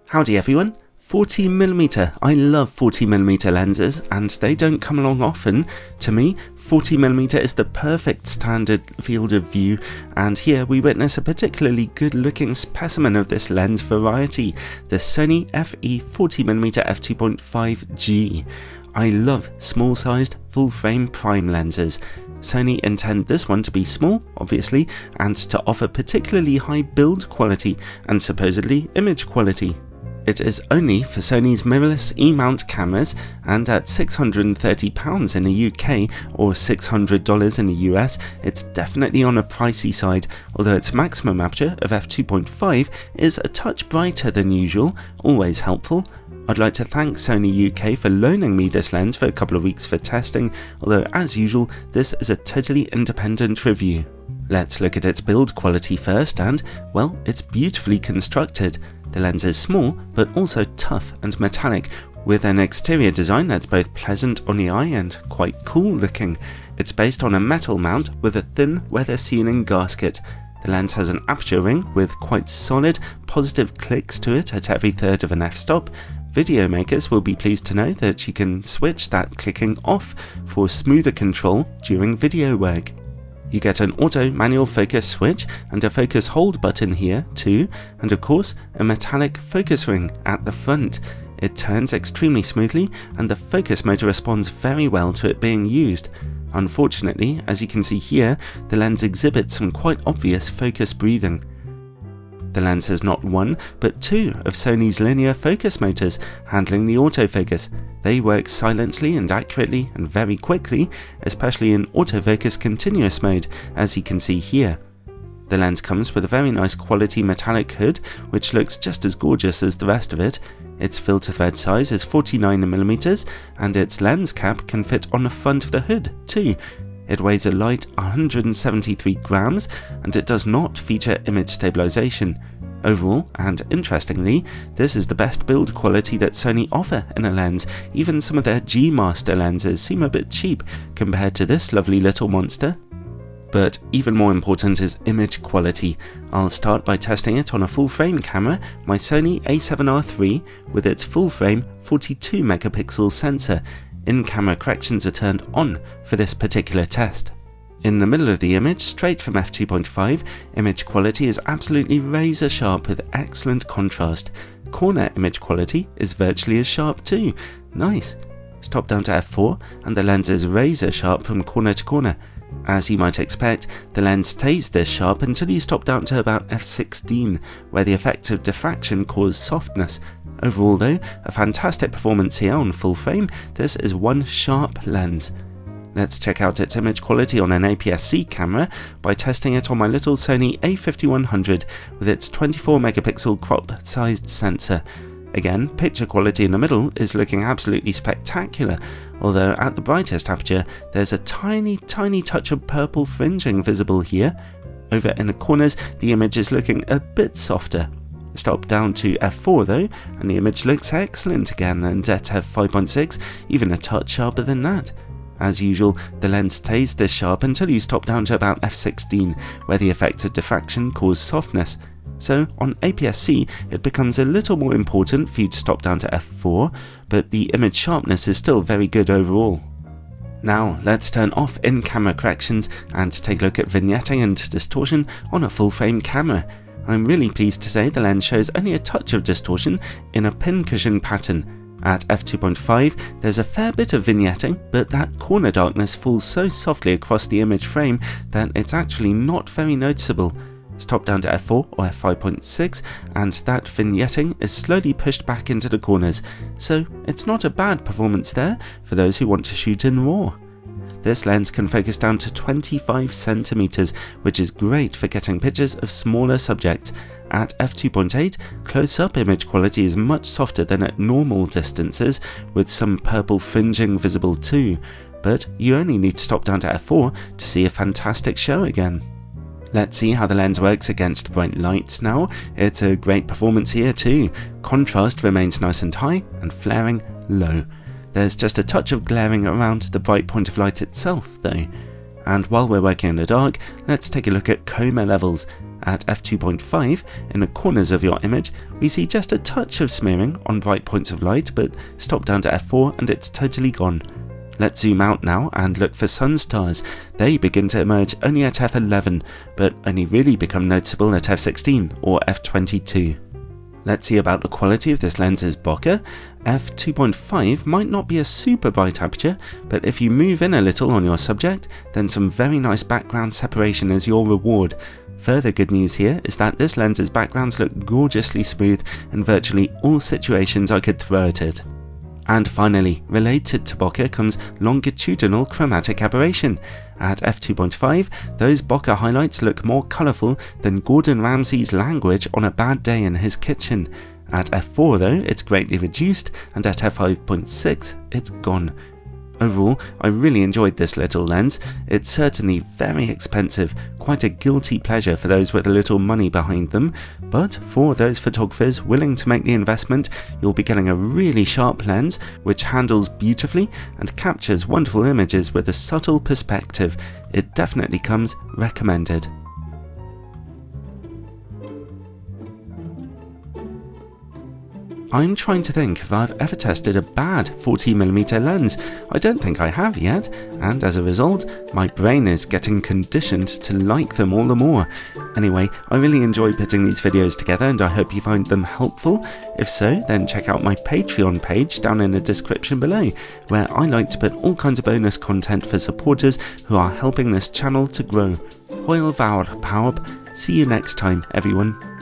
Howdy everyone, 40mm. I love 40mm lenses and they don't come along often. To me, 40mm is the perfect standard field of view, and here we witness a particularly good looking specimen of this lens variety, the Sony FE 40mm f2.5G. I love small sized full frame prime lenses. Sony intend this one to be small, obviously, and to offer particularly high build quality and supposedly image quality. It is only for Sony's mirrorless E-mount cameras, and at £630 in the UK or $600 in the US, it's definitely on a pricey side, although its maximum aperture of f2.5 is a touch brighter than usual, always helpful. I'd like to thank Sony UK for loaning me this lens for a couple of weeks for testing, although as usual, this is a totally independent review. Let's look at its build quality first, and, well, it's beautifully constructed. The lens is small, but also tough and metallic, with an exterior design that's both pleasant on the eye and quite cool looking. It's based on a metal mount with a thin weather sealing gasket. The lens has an aperture ring with quite solid, positive clicks to it at every third of an f-stop. Video makers will be pleased to know that you can switch that clicking off for smoother control during video work. You get an auto manual focus switch and a focus hold button here too, and of course a metallic focus ring at the front. It turns extremely smoothly and the focus motor responds very well to it being used. Unfortunately, as you can see here, the lens exhibits some quite obvious focus breathing. The lens has not one, but two of Sony's linear focus motors handling the autofocus. They work silently and accurately and very quickly, especially in autofocus continuous mode, as you can see here. The lens comes with a very nice quality metallic hood, which looks just as gorgeous as the rest of it. Its filter thread size is 49mm, and its lens cap can fit on the front of the hood too. It weighs a light 173 grams, and it does not feature image stabilization. Overall, and interestingly, this is the best build quality that Sony offer in a lens. Even some of their G Master lenses seem a bit cheap compared to this lovely little monster. But even more important is image quality. I'll start by testing it on a full frame camera, my Sony a7R III, with its full frame 42 megapixel sensor. In-camera corrections are turned on for this particular test. In the middle of the image, straight from f2.5, image quality is absolutely razor sharp with excellent contrast. Corner image quality is virtually as sharp too. Nice. Stop down to f4 and the lens is razor sharp from corner to corner. As you might expect, the lens stays this sharp until you stop down to about f16, where the effects of diffraction cause softness. Overall though, a fantastic performance here on full frame. This is one sharp lens. Let's check out its image quality on an aps-c camera by testing it on my little Sony a5100 with its 24 megapixel crop sized sensor. Again, picture quality in the middle is looking absolutely spectacular, although at the brightest aperture there's a tiny touch of purple fringing visible here. Over in the corners the image is looking a bit softer. Stop down to f4 though, and the image looks excellent again, and at f5.6 even a touch sharper than that. As usual, the lens stays this sharp until you stop down to about f16, where the effects of diffraction cause softness. So on aps-c it becomes a little more important for you to stop down to f4, but the image sharpness is still very good overall. Now let's turn off in-camera corrections and take a look at vignetting and distortion on a full frame camera. I'm really pleased to say the lens shows only a touch of distortion in a pincushion pattern. At f2.5 there's a fair bit of vignetting, but that corner darkness falls so softly across the image frame that it's actually not very noticeable. Stop down to f4 or f5.6 and that vignetting is slowly pushed back into the corners, so it's not a bad performance there for those who want to shoot in RAW. This lens can focus down to 25 centimeters, which is great for getting pictures of smaller subjects. At f2.8, close-up image quality is much softer than at normal distances, with some purple fringing visible too, but you only need to stop down to f4 to see a fantastic show again. Let's see how the lens works against bright lights now. It's a great performance here too. Contrast remains nice and high, and flaring low. There's just a touch of glaring around the bright point of light itself though. And while we're working in the dark, let's take a look at chroma levels. At f2.5, in the corners of your image, we see just a touch of smearing on bright points of light, but stop down to f4 and it's totally gone. Let's zoom out now and look for sun stars. They begin to emerge only at f11, but only really become noticeable at f16 or f22. Let's see about the quality of this lens's bokeh. f2.5 might not be a super bright aperture, but if you move in a little on your subject, then some very nice background separation is your reward. Further good news here is that this lens's backgrounds look gorgeously smooth in virtually all situations I could throw at it. And finally, related to bokeh comes longitudinal chromatic aberration. At f2.5, those bokeh highlights look more colourful than Gordon Ramsay's language on a bad day in his kitchen. At f4 though, it's greatly reduced, and at f5.6, it's gone. Overall, I really enjoyed this little lens. It's certainly very expensive, quite a guilty pleasure for those with a little money behind them, but for those photographers willing to make the investment, you'll be getting a really sharp lens which handles beautifully and captures wonderful images with a subtle perspective. It definitely comes recommended. I'm trying to think if I've ever tested a bad 40mm lens. I don't think I have yet, and as a result, my brain is getting conditioned to like them all the more. Anyway, I really enjoy putting these videos together and I hope you find them helpful. If so, then check out my Patreon page down in the description below, where I like to put all kinds of bonus content for supporters who are helping this channel to grow. Hwyl fawr pawb. See you next time, everyone.